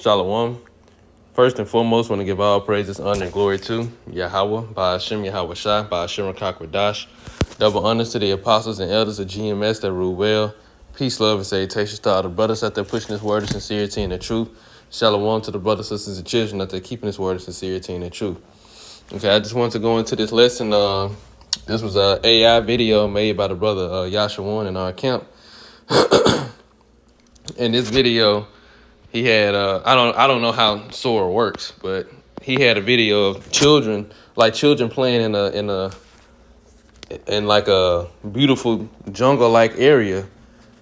Shalom. First and foremost, want to give all praises, honor, and glory to Yahweh, by Hashem Yahweh Shai, by Hashem Rakakwadash. Double honors to the apostles and elders of GMS that rule well. Peace, love, and salutations to all the brothers out there pushing this word of sincerity and the truth. Shalom to the brothers, sisters, and children out there keeping this word of sincerity and the truth. Okay, I just want to go into this lesson. This was an AI video made by the brother Yashawan in our camp. In this video, he had I don't know how Sora works, but he had a video of children playing in like a beautiful jungle-like area,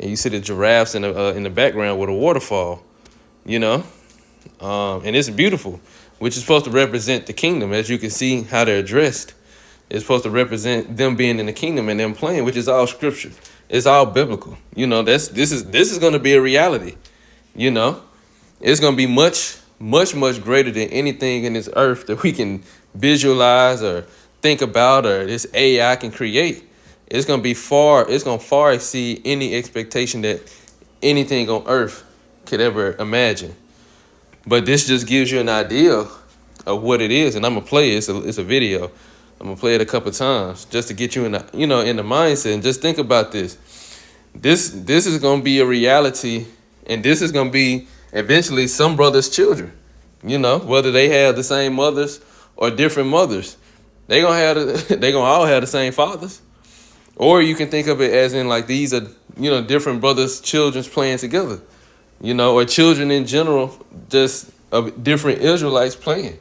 and you see the giraffes in the background with a waterfall, and it's beautiful, which is supposed to represent the kingdom. As you can see how they're dressed, it's supposed to represent them being in the kingdom and them playing, which is all scripture. It's all biblical. This is going to be a reality. It's going to be much, much, much greater than anything in this earth that we can visualize or think about or this AI can create. It's going to far exceed any expectation that anything on earth could ever imagine. But this just gives you an idea of what it is. And I'm going to play it. It's a video. I'm going to play it a couple of times just to get you in the mindset. And just think about this. This is going to be a reality, and this is going to be eventually some brothers' children, whether they have the same mothers or different mothers. They're gonna all have the same fathers. Or you can think of it as in like these are, different brothers' children's playing together, or children in general, just of different Israelites playing.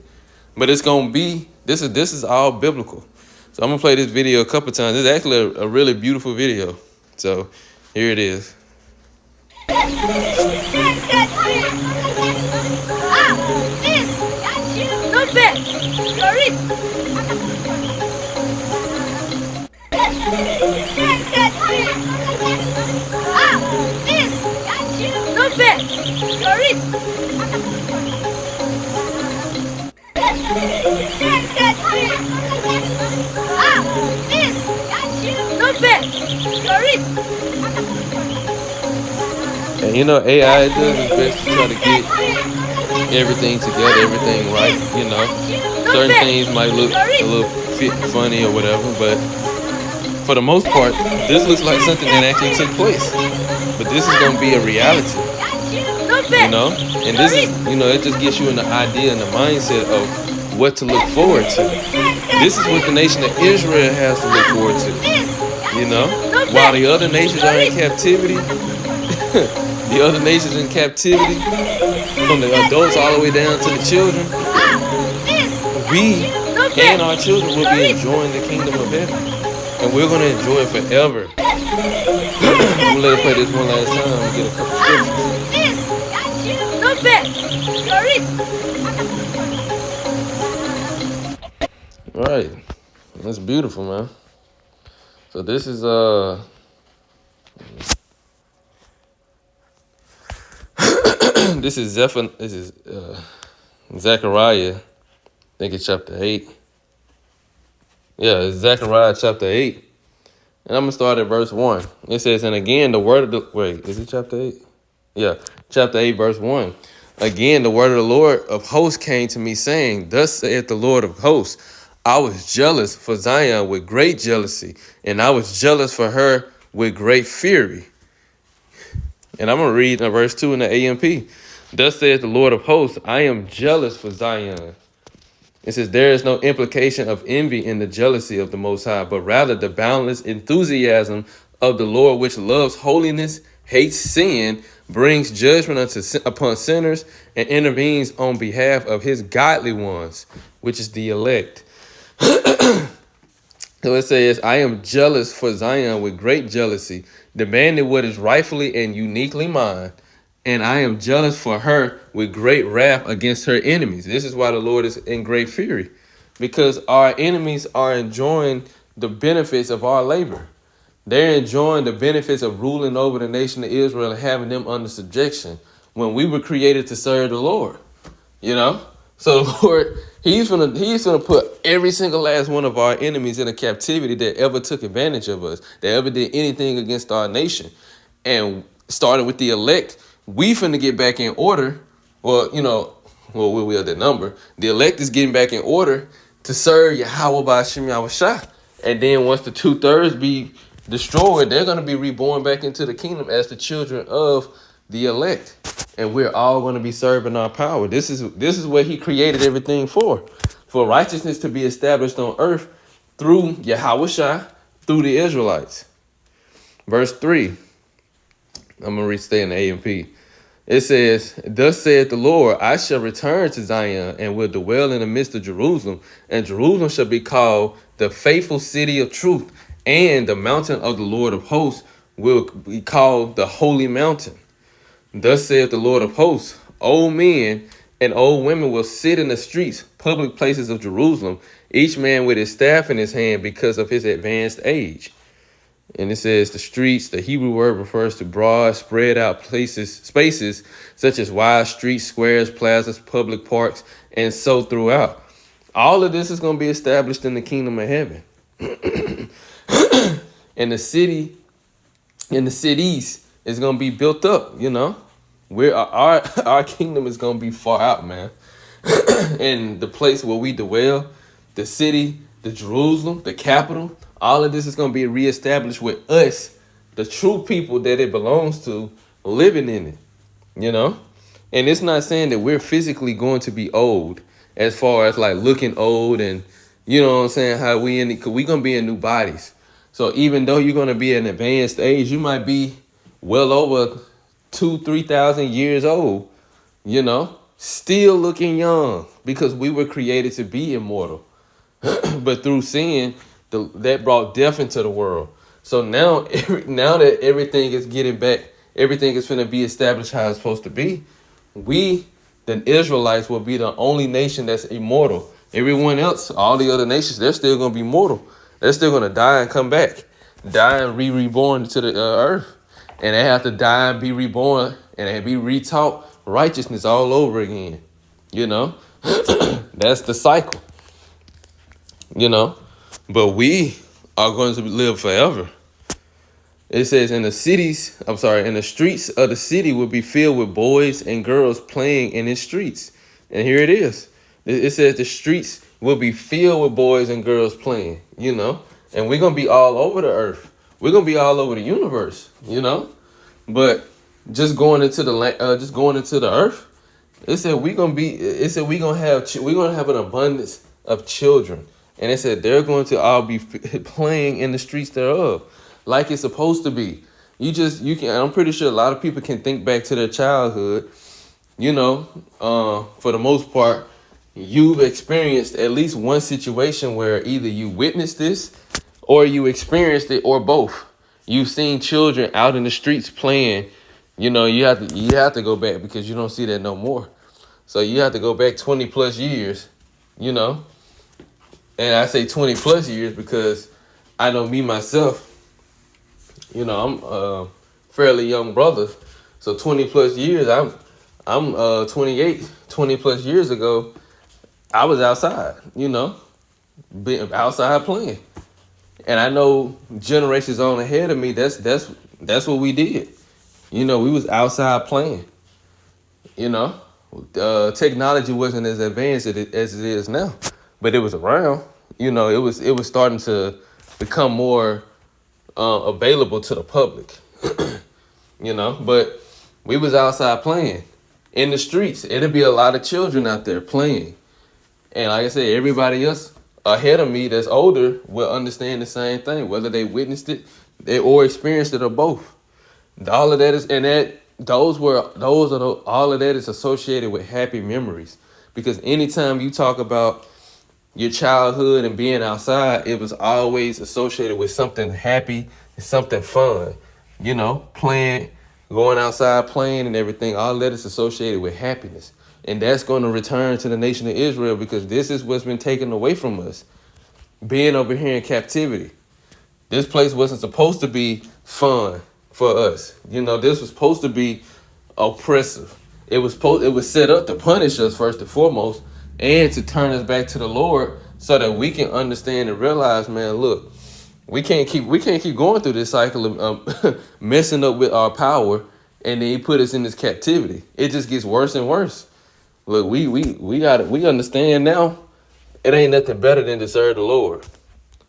But it's gonna be this is all biblical. So I'm gonna play this video a couple times. It's actually a really beautiful video. So here it is. And AI does its best to try to get everything together, everything right. Certain things might look a little funny or whatever, but for the most part, this looks like something that actually took place. But this is going to be a reality, and this is, it just gets you an idea and the mindset of what to look forward to. This is what the nation of Israel has to look forward to, while the other nations are in captivity. The other nations in captivity, from the adults all the way down to the children, we and our children will be enjoying the kingdom of heaven. And we're going to enjoy it forever. I'm going to let it play this one last time and get a couple scriptures. All right. That's beautiful, man. So this is this is Zechariah. I think it's chapter 8. Yeah, it's Zechariah chapter 8. And I'm going to start at verse 1. It says, and again, the word of the... Wait, is it chapter 8? Yeah, chapter 8, verse 1. Again, the word of the Lord of hosts came to me, saying, thus saith the Lord of hosts, I was jealous for Zion with great jealousy, and I was jealous for her with great fury. And I'm going to read verse 2 in the AMP. Thus saith the Lord of hosts, I am jealous for Zion. It says, there is no implication of envy in the jealousy of the Most High, but rather the boundless enthusiasm of the Lord, which loves holiness, hates sin, brings judgment upon sinners, and intervenes on behalf of his godly ones, which is the elect. So it says, I am jealous for Zion with great jealousy, demanding what is rightfully and uniquely mine. And I am jealous for her with great wrath against her enemies. This is why the Lord is in great fury, because our enemies are enjoying the benefits of our labor. They're enjoying the benefits of ruling over the nation of Israel and having them under subjection when we were created to serve the Lord, So the Lord, he's gonna put every single last one of our enemies in a captivity that ever took advantage of us, that ever did anything against our nation. And starting with the elect, we finna get back in order Well, we are the number. The elect is getting back in order to serve Yahweh by Hashem Yahweh Shah. And then once the 2/3 be destroyed, they're going to be reborn back into the kingdom as the children of the elect. And we're all going to be serving our power. This is what he created everything for righteousness to be established on earth through Yahweh Shah, through the Israelites. Verse 3, I'm going to stay in the AMP. It says, thus saith the Lord, I shall return to Zion and will dwell in the midst of Jerusalem, and Jerusalem shall be called the faithful city of truth, and the mountain of the Lord of hosts will be called the holy mountain. Thus saith the Lord of hosts, old men and old women will sit in the streets, public places of Jerusalem, each man with his staff in his hand because of his advanced age. And it says the streets, the Hebrew word refers to broad, spread out spaces such as wide streets, squares, plazas, public parks, and so throughout. All of this is going to be established in the kingdom of heaven. And the cities is going to be built up, Where our kingdom is going to be far out, man. And the place where we dwell, the city, the Jerusalem, the capital, all of this is going to be reestablished with us, the true people that it belongs to, living in it, And it's not saying that we're physically going to be old as far as like looking old and, how we're going to be in new bodies. So even though you're going to be at an advanced age, you might be well over 2,000-3,000 years old, still looking young because we were created to be immortal. But through sin, that brought death into the world. So now that everything is getting back, everything is going to be established how it's supposed to be. We, the Israelites, will be the only nation that's immortal. Everyone else, all the other nations, they're still going to be mortal. They're still going to die and come back, die and be reborn to the earth. And they have to die and be reborn and be retaught righteousness all over again. That's the cycle. But we are going to live forever. It says in the streets of the city will be filled with boys and girls playing in its streets. And here it is. It says the streets will be filled with boys and girls playing, and we're going to be all over the earth. We're going to be all over the universe, but just going into the earth, it said we're going to have an abundance of children. And it said they're going to all be playing in the streets thereof, like it's supposed to be. I'm pretty sure a lot of people can think back to their childhood. For the most part, you've experienced at least one situation where either you witnessed this or you experienced it, or both. You've seen children out in the streets playing. You have to go back because you don't see that no more. So you have to go back 20 plus years, And I say 20 plus years because I know me myself, I'm a fairly young brother. So 20 plus years, I'm 28, 20 plus years ago, I was outside, being outside playing. And I know generations on ahead of me, that's what we did. We was outside playing, technology wasn't as advanced as it is now, but it was around. It was starting to become more available to the public. But we was outside playing in the streets. It'll be a lot of children out there playing, and like I said, everybody else ahead of me that's older will understand the same thing, whether they witnessed it or experienced it or both. All of that is, and that all of that is associated with happy memories, because anytime you talk about your childhood and being outside, it was always associated with something happy and something fun, playing, going outside playing and everything. All that is associated with happiness. And that's going to return to the nation of Israel, because this is what's been taken away from us, being over here in captivity. This place wasn't supposed to be fun for us. This was supposed to be oppressive. It was set up to punish us first and foremost, and to turn us back to the Lord, so that we can understand and realize, man, look, we can't keep going through this cycle of messing up with our power, and then he put us in this captivity. It just gets worse and worse. Look, we understand now. It ain't nothing better than to serve the Lord.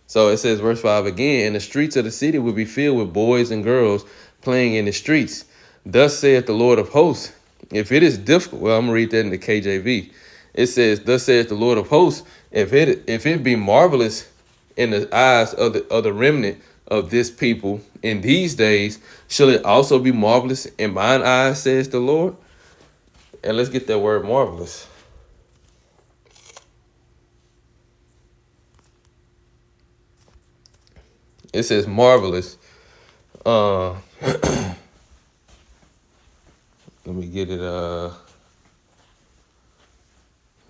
So it says, verse 5 again, and the streets of the city will be filled with boys and girls playing in the streets. Thus saith the Lord of hosts, if it is difficult, well, I'm gonna read that in the KJV. It says, thus saith the Lord of hosts, if it be marvelous in the eyes of the remnant of this people in these days, shall it also be marvelous in mine eyes, says the Lord? And let's get that word marvelous. It says marvelous. Let me get it.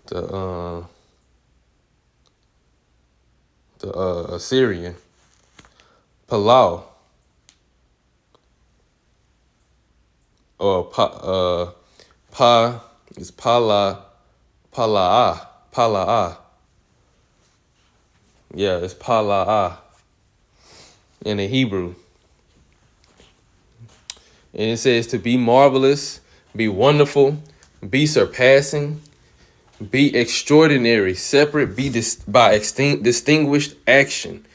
The Assyrian Palau or is Palaa. Yeah, it's Palaa in the Hebrew. And it says to be marvelous, be wonderful, be surpassing, be extraordinary, separate, be distinguished action,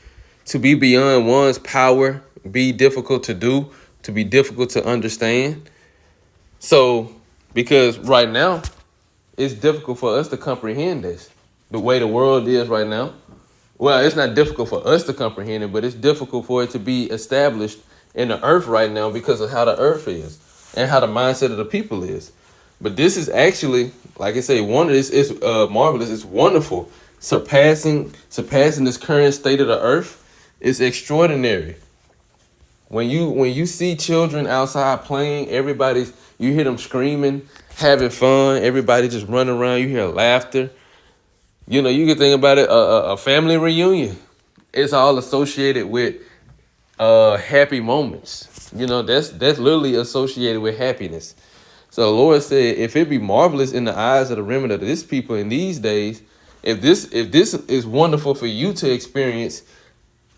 to be beyond one's power, be difficult to do, to be difficult to understand. So, because right now, it's difficult for us to comprehend this, the way the world is right now. Well, it's not difficult for us to comprehend it, but it's difficult for it to be established in the earth right now because of how the earth is and how the mindset of the people is. But this is actually, like I say, it's marvelous. It's wonderful, surpassing this current state of the earth. It's extraordinary. When you see children outside playing, you hear them screaming, having fun. Everybody just running around. You hear laughter. You know, you can think about it, a family reunion. It's all associated with happy moments. You know, that's literally associated with happiness. So the Lord said, if it be marvelous in the eyes of the remnant of this people in these days, if this is wonderful for you to experience,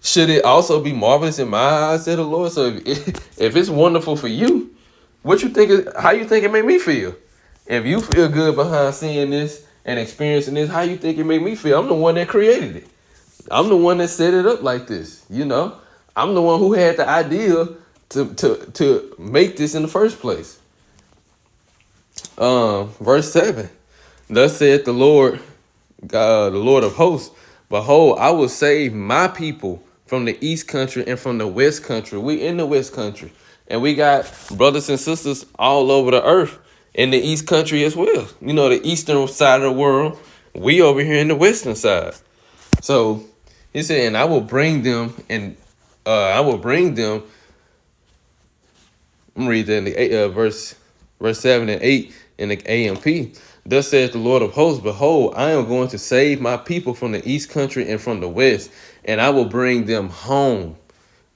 should it also be marvelous in my eyes, said the Lord? So if it's wonderful for you, how you think it made me feel? If you feel good behind seeing this and experiencing this, how you think it made me feel? I'm the one that created it. I'm the one that set it up like this. You know, I'm the one who had the idea to make this in the first place. Verse 7. Thus saith the Lord, God, the Lord of hosts, behold, I will save my people from the east country and from the west country. We in the west country. And we got brothers and sisters all over the earth in the east country as well. You know, the eastern side of the world. We over here in the western side. So he said, and I will bring them, I'm gonna read that in the verse 7 and 8 in the AMP. Thus says the Lord of hosts, behold, I am going to save my people from the east country and from the west, and I will bring them home,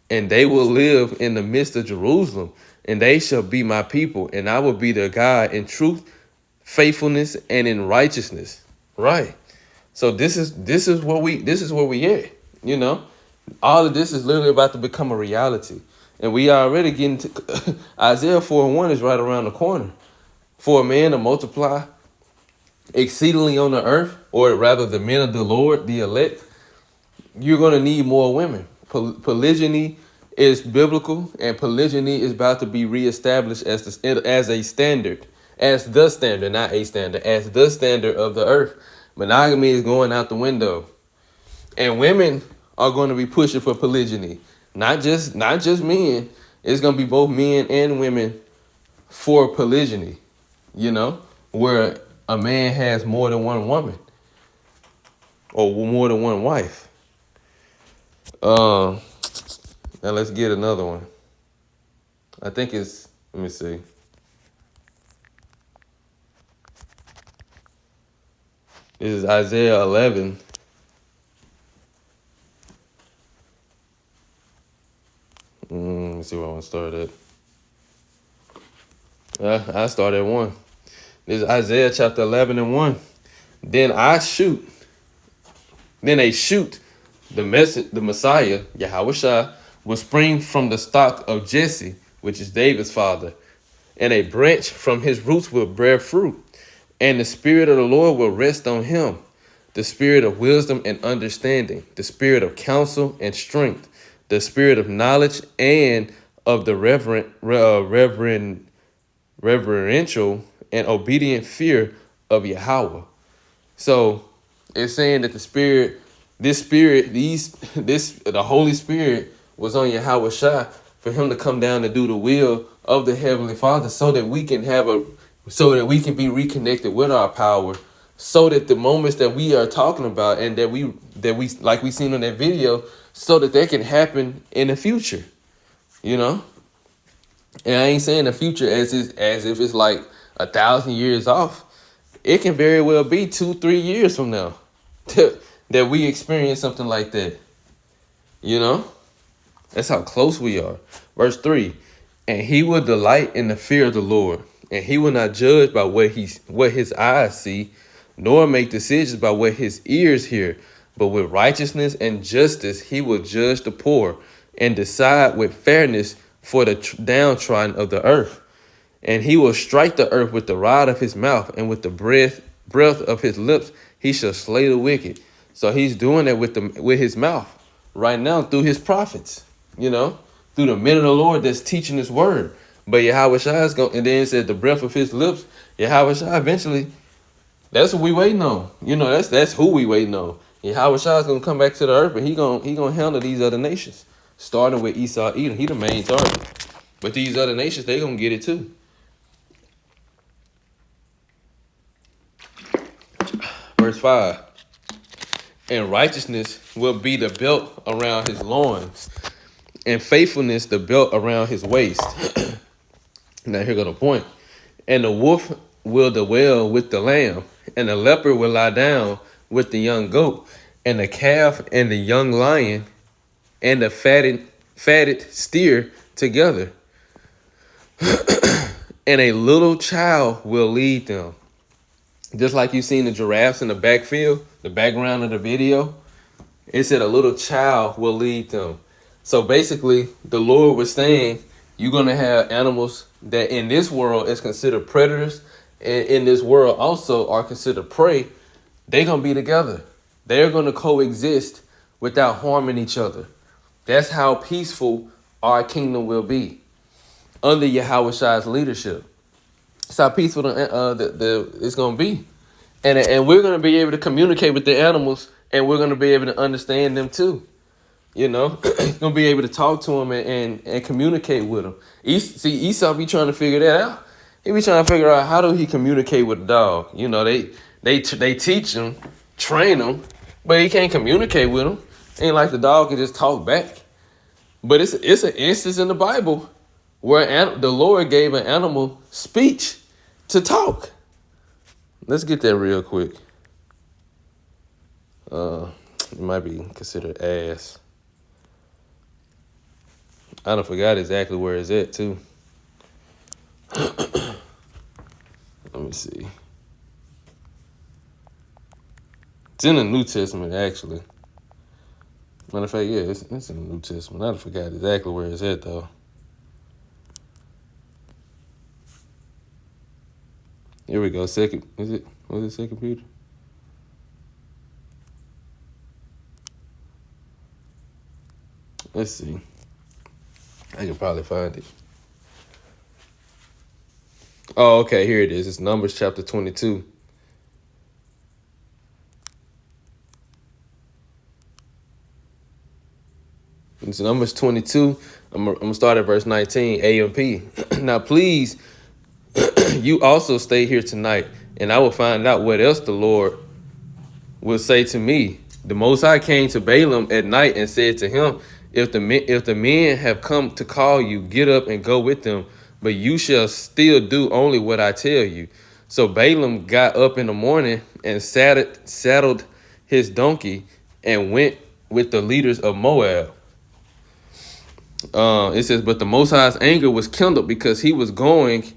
and they will live in the midst of Jerusalem, and they shall be my people, and I will be their God in truth, faithfulness, and in righteousness. Right. So this is where we at. You know, all of this is literally about to become a reality. And we are already getting to Isaiah 4:1 is right around the corner. For a man to multiply exceedingly on the earth, or rather the men of the Lord, the elect, you're going to need more women. Polygyny is biblical, and polygyny is about to be reestablished as the standard, not a standard, as the standard of the earth. Monogamy is going out the window, and women are going to be pushing for polygyny. Not just men. It's going to be both men and women for polygyny. You know, where a man has more than one woman or more than one wife. Now let's get another one. I think it's, let me see. This is Isaiah 11. Let me see where I want to start at. I start at 1. This is Isaiah chapter 11 and 1. Then they shoot the Messiah, Yahushua, will spring from the stock of Jesse, which is David's father, and a branch from his roots will bear fruit. And the Spirit of the Lord will rest on him, the Spirit of wisdom and understanding, the Spirit of counsel and strength, the Spirit of knowledge and of the reverential and obedient fear of Yahweh. So it's saying that the Holy Spirit was on Yahweh Shai for him to come down and do the will of the Heavenly Father, so that we can be reconnected with our power, so that the moments that we are talking about and that we like we seen in that video, so that can happen in the future, you know. And I ain't saying the future as if it's like 1,000 years off. It can very well be 2-3 years from now that we experience something like that. You know? That's how close we are. Verse 3. And he will delight in the fear of the Lord, and he will not judge by what his eyes see, nor make decisions by what his ears hear. But with righteousness and justice he will judge the poor, and decide with fairness for the downtrodden of the earth. And he will strike the earth with the rod of his mouth, and with the breath of his lips he shall slay the wicked. So he's doing that with his mouth right now through his prophets, you know, through the men of the Lord that's teaching his word. But Yahweh Shai is going, and then it said the breath of his lips, Yahweh Shai eventually, that's what we waiting on. You know, that's who we waiting on. Yahweh Shai is going to come back to the earth, and he gonna handle these other nations, starting with Esau, Edom. He the main target. But these other nations, they going to get it too. Verse 5. And righteousness will be the belt around his loins, and faithfulness the belt around his waist. Now here go the point. And the wolf will dwell with the lamb, and the leopard will lie down with the young goat, and the calf and the young lion and the fatted steer together. And a little child will lead them. Just like you seen the giraffes in the backfield, the background of the video, it said a little child will lead them. So basically, the Lord was saying you're going to have animals that in this world is considered predators, and in this world also are considered prey. They're going to be together. They're going to coexist without harming each other. That's how peaceful our kingdom will be under Yahweh Shai's leadership. That's how peaceful it's going to be. And we're going to be able to communicate with the animals, and we're going to be able to understand them too. You know, going to be able to talk to them and communicate with them. Esau be trying to figure that out. He be trying to figure out how do he communicate with the dog. You know, they teach him, train him, but he can't communicate with him. Ain't like the dog can just talk back. But it's an instance in the Bible where the Lord gave an animal speech to talk. Let's get that real quick. It might be considered ass. I done forgot exactly where it's at too. Let me see. It's in the New Testament, actually. Matter of fact, yeah, it's in the New Testament. I done forgot exactly where it's at though. Here we go. Was it Second Peter? Let's see. I can probably find it. Oh, okay, here it is. It's Numbers chapter 22. It's Numbers 22. I'm going to start at verse 19, A and P. Now, please, you also stay here tonight, and I will find out what else the Lord will say to me. The Most High came to Balaam at night and said to him, if the men have come to call you, get up and go with them, but you shall still do only what I tell you. So Balaam got up in the morning and saddled his donkey and went with the leaders of Moab. It says, but the Most High's anger was kindled because he was going.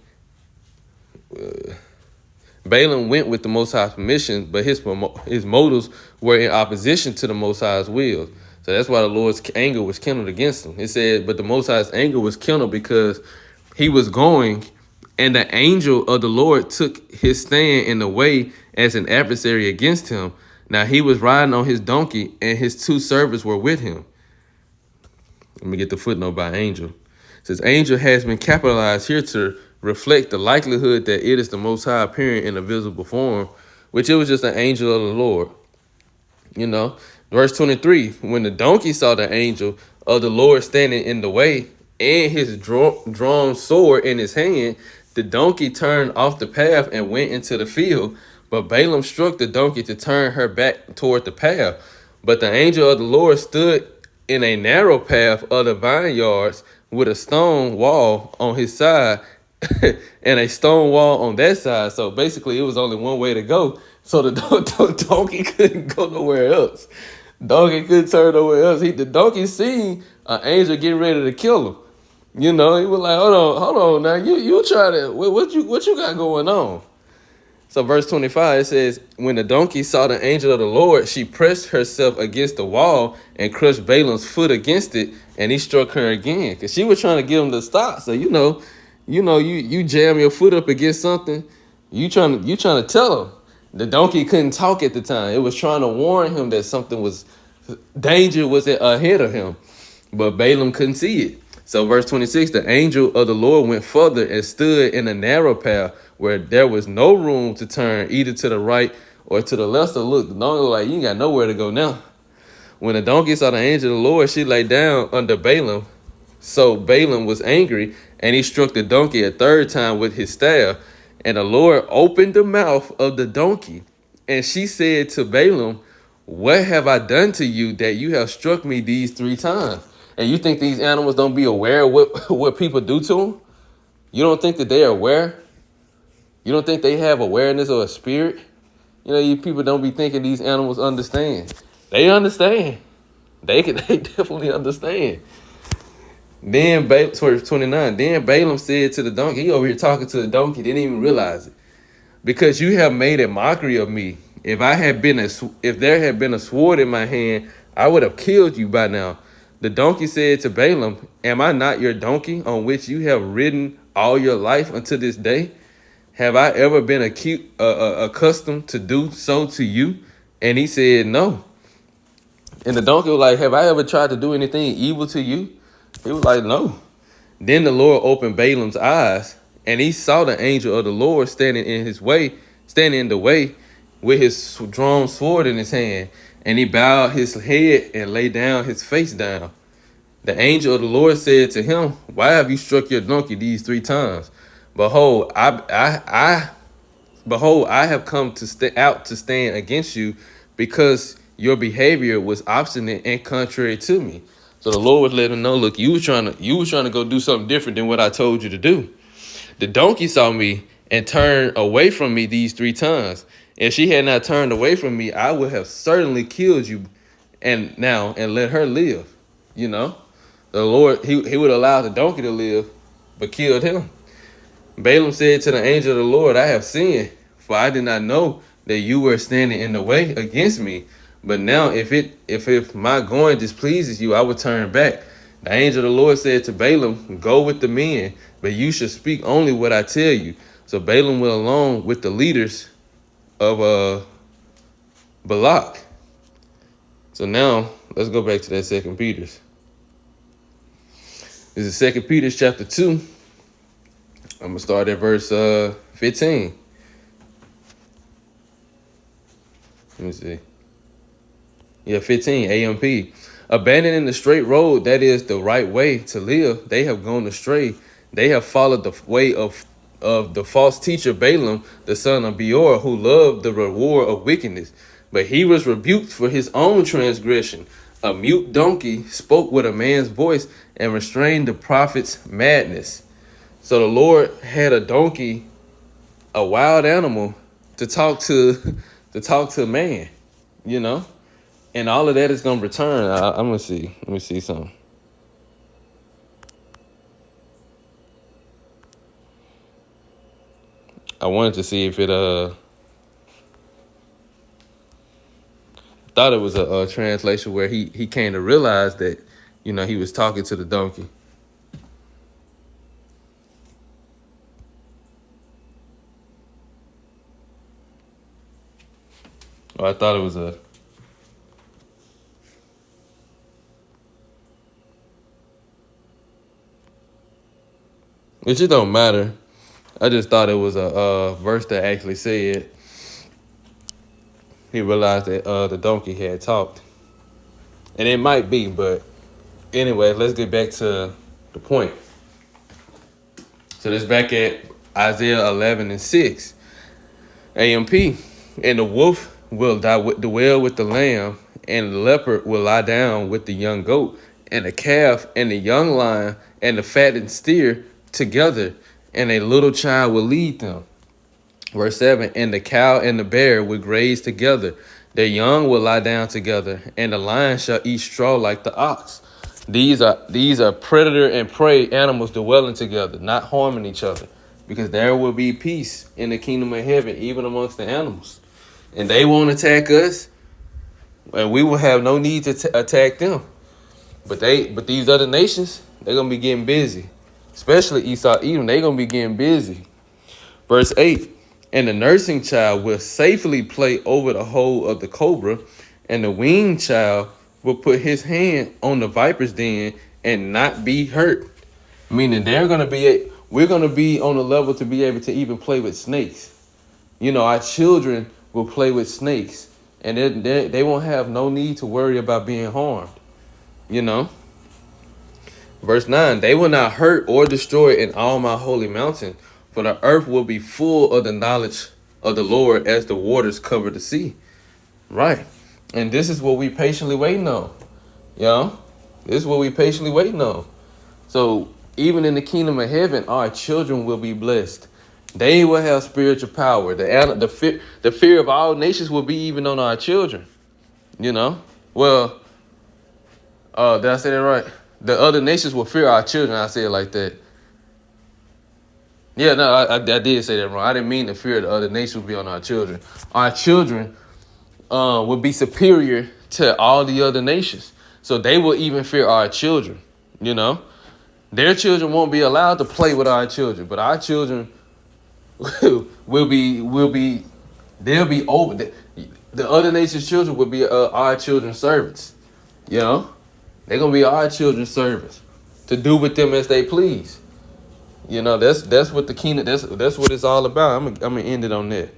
Balaam went with the Most High's permission, but his motives were in opposition to the Most High's will. So that's why the Lord's anger was kindled against him. It said, but the Most High's anger was kindled because he was going And the angel of the Lord took his stand in the way as an adversary against him. Now he was riding on his donkey, and his two servants were with him. Let me get the footnote by angel. It says, angel has been capitalized here to reflect the likelihood that it is the Most High appearing in a visible form, which it was just an angel of the Lord. You know, verse 23, when the donkey saw the angel of the Lord standing in the way and his drawn sword in his hand, the donkey turned off the path and went into the field. But Balaam struck the donkey to turn her back toward the path. But the angel of the Lord stood in a narrow path of the vineyards with a stone wall on his side and a stone wall on that side. So basically, it was only one way to go. So the donkey couldn't go nowhere else. Donkey couldn't turn nowhere else. The donkey seen an angel getting ready to kill him. You know, he was like, hold on now. You try to, what you got going on? So verse 25, it says, when the donkey saw the angel of the Lord, she pressed herself against the wall and crushed Balaam's foot against it, and he struck her again. Because she was trying to get him to stop. So you jam your foot up against something, you trying to tell him. The donkey couldn't talk at the time. It was trying to warn him that danger was ahead of him. But Balaam couldn't see it. So verse 26, the angel of the Lord went further and stood in a narrow path where there was no room to turn either to the right or to the left. So look, the donkey was like, you ain't got nowhere to go now. When the donkey saw the angel of the Lord, she lay down under Balaam. So Balaam was angry, and he struck the donkey a third time with his staff. And the Lord opened the mouth of the donkey, and she said to Balaam, what have I done to you that you have struck me these 3 times? And you think these animals don't be aware of what people do to them? You don't think that they are aware? You don't think they have awareness or a spirit? You know, you people don't be thinking these animals understand. They understand. They definitely understand. Then, verse 29, then Balaam said to the donkey, he over here talking to the donkey, didn't even realize it. Because you have made a mockery of me. If there had been a sword in my hand, I would have killed you by now. The donkey said to Balaam, am I not your donkey on which you have ridden all your life until this day? Have I ever been accustomed to do so to you? And he said, no. And the donkey was like, have I ever tried to do anything evil to you? He was like, no. Then the Lord opened Balaam's eyes, and he saw the angel of the Lord standing in the way with his drawn sword in his hand. And he bowed his head and lay down his face down. The angel of the Lord said to him, why have you struck your donkey these 3 times? Behold, I have come out to stand against you because your behavior was obstinate and contrary to me. So the Lord was letting him know, look, you was trying to go do something different than what I told you to do. The donkey saw me and turned away from me these 3 times. If she had not turned away from me, I would have certainly killed you and let her live. You know, the Lord, he would allow the donkey to live, but killed him. Balaam said to the angel of the Lord, I have sinned, for I did not know that you were standing in the way against me. But now if my going displeases you, I will turn back. The angel of the Lord said to Balaam, go with the men, but you should speak only what I tell you. So Balaam went along with the leaders of Balak. So now let's go back to that 2 Peter's. This is 2 Peter chapter 2. I'm gonna start at verse 15. Let me see. Yeah, 15, AMP. Abandoning the straight road, that is the right way to live, they have gone astray. They have followed the way of the false teacher Balaam, the son of Beor, who loved the reward of wickedness. But he was rebuked for his own transgression. A mute donkey spoke with a man's voice and restrained the prophet's madness. So the Lord had a donkey, a wild animal, to talk to a man, you know? And all of that is going to return. I'm going to see. Let me see something. I wanted to see if it, thought it was a translation where he came to realize that, you know, he was talking to the donkey. Oh, I thought it was a. It just don't matter. I just thought it was a verse that actually said he realized that the donkey had talked. And it might be, but anyway, let's get back to the point. So this back at Isaiah 11 and 6. AMP. And the wolf will dwell with the lamb, and the leopard will lie down with the young goat, and the calf and the young lion and the fattened steer together, and a little child will lead them. Verse 7, and the cow and the bear will graze together. Their young will lie down together, and the lion shall eat straw like the ox. These are predator and prey animals dwelling together, not harming each other, because there will be peace in the kingdom of heaven, even amongst the animals. And they won't attack us, and we will have no need to attack them. But these other nations, they're gonna be getting busy, especially Esau, Edom. They're gonna be getting busy. Verse 8. And the nursing child will safely play over the hole of the cobra, and the weaned child will put his hand on the viper's den and not be hurt. Meaning we're gonna be on a level to be able to even play with snakes. You know, our children will play with snakes, and they won't have no need to worry about being harmed. You know. Verse 9, they will not hurt or destroy in all my holy mountain, for the earth will be full of the knowledge of the Lord as the waters cover the sea. Right. And this is what we patiently waiting on. You know? This is what we patiently waiting on. So even in the kingdom of heaven, our children will be blessed. They will have spiritual power. The fear of all nations will be even on our children. You know? Well, did I say that right? The other nations will fear our children. I say it like that. Yeah, no, I did say that wrong. I didn't mean the fear of the other nations will be on our children. Our children will be superior to all the other nations. So they will even fear our children, you know. Their children won't be allowed to play with our children, but our children they'll be over. The other nation's children will be our children's servants, you know. They're going to be our children's servants to do with them as they please. You know, that's what the kingdom, that's what it's all about. I'm gonna end it on that.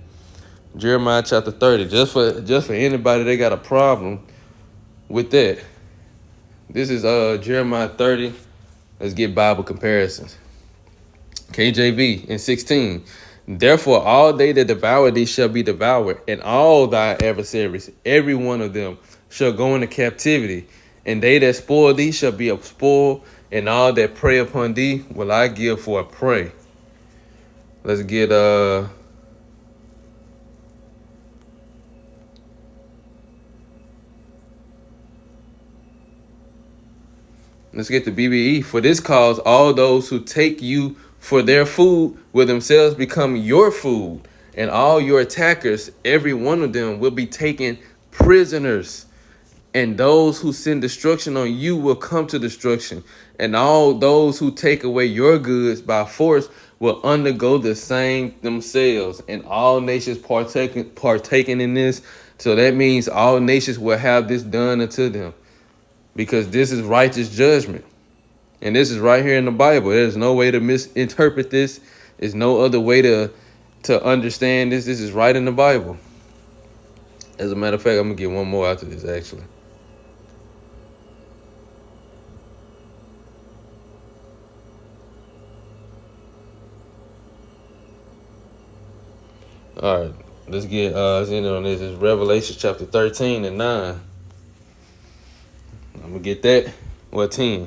Jeremiah chapter 30. Just for anybody that got a problem with that. This is Jeremiah 30. Let's get Bible comparisons. KJV in 16. Therefore all they that devour thee shall be devoured, and all thy adversaries, every one of them, shall go into captivity, and they that spoil thee shall be a spoil, and all that prey upon thee will I give for a prey. Let's get the BBE. For this cause all those who take you for their food will themselves become your food, and all your attackers, every one of them, will be taken prisoners. And those who send destruction on you will come to destruction. And all those who take away your goods by force will undergo the same themselves. And all nations partaking in this. So that means all nations will have this done unto them. Because this is righteous judgment. And this is right here in the Bible. There's no way to misinterpret this. There's no other way to understand this. This is right in the Bible. As a matter of fact, I'm going to get one more after this, actually. All right, let's get in on this. It's Revelation chapter 13 and 9. I'm going to get that. Well, 10.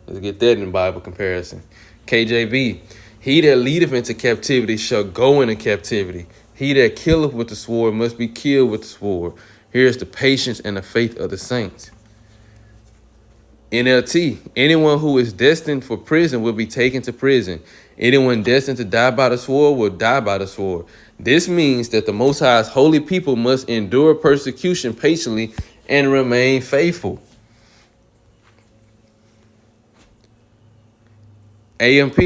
Let's get that in Bible comparison. KJV. He that leadeth into captivity shall go into captivity. He that killeth with the sword must be killed with the sword. Here's the patience and the faith of the saints. NLT. Anyone who is destined for prison will be taken to prison. Anyone destined to die by the sword will die by the sword. This means that the Most High's holy people must endure persecution patiently and remain faithful. AMP.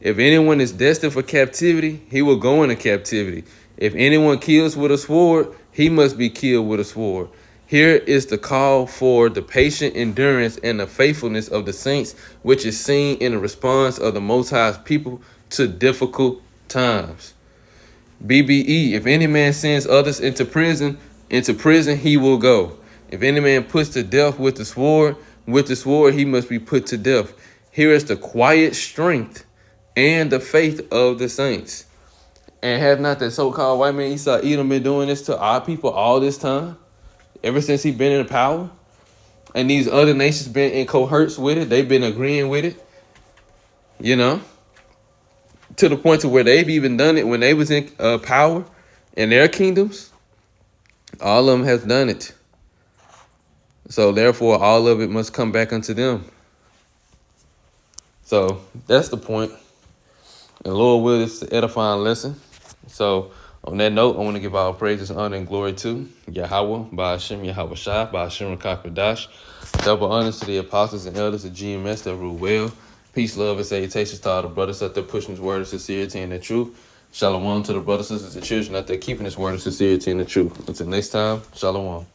If anyone is destined for captivity, he will go into captivity. If anyone kills with a sword, he must be killed with a sword. Here is the call for the patient endurance and the faithfulness of the saints, which is seen in the response of the Most High's people to difficult times. BBE, if any man sends others into prison he will go. If any man puts to death with the sword he must be put to death. Here is the quiet strength and the faith of the saints. And have not that so-called white man Esau Edom been doing this to our people all this time? Ever since he been in power? And these other nations been in cohorts with it. They've been agreeing with it. You know? To the point to where they've even done it when they was in power in their kingdoms. All of them has done it. So therefore, all of it must come back unto them. So that's the point. And Lord will, it's an edifying lesson. So on that note, I want to give all praises, honor, and glory to Yahweh, Ba'ashem, Yahweh Shai, Ba'ashem, Rakakadash. Double honors to the apostles and elders of GMS that rule well. Peace, love, and salutations to all the brothers out there pushing his word of sincerity and the truth. Shalom to the brothers, sisters, and children out there keeping his word of sincerity and the truth. Until next time, shalom.